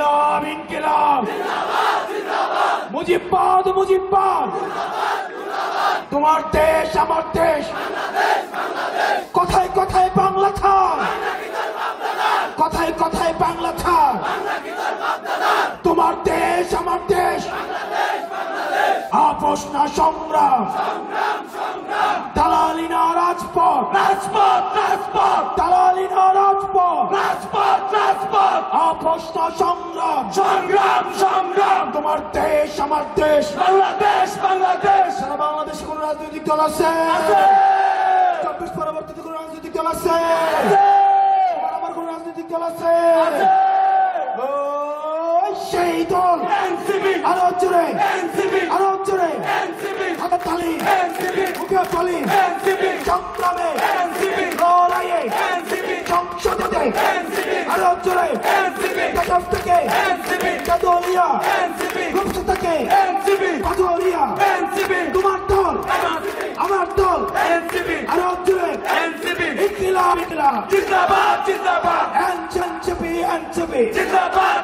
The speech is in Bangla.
ইনকিলাব ইনকিলাব মুজিববাদ মুজিববাদ তোমার দেশ আমার দেশ কথায় কথায় বাংলা ছাড় কথায় কথায় বাংলা ছাড় তোমার দেশ আমার দেশ আপোষ না সংগ্রাম দালালি না রাজপথ রাজপথ রাজপথ দালালি না রাজপথ রাজপথ রাজপথ আপোষ না সংগ্রাম সংগ্রাম সংগ্রাম তোমার দেশ আমার দেশ বাংলাদেশ বাংলাদেশ সারা বাংলাদেশে কোন রাজনৈতিক দল আছে চব্বিশ পরবর্তীতে কোন রাজনৈতিক দল আছে আমার কোন রাজনৈতিক দল আছে সেই দল আরো জোরে আরো জোরে হাতে তালি মুখে তালি সংগ্রামে লড়াইয়ে সংসদে আরো জোরে কাজ থেকে কাদলিয়া রূপসা থেকে কাদলিয়া তোমার দল আমার দল আরো জোরে ইনকিলাব ইনকিলাব জিন্দাবাদ জিন্দাবাদ এনসিপি এনসিপি জিন্দাবাদ।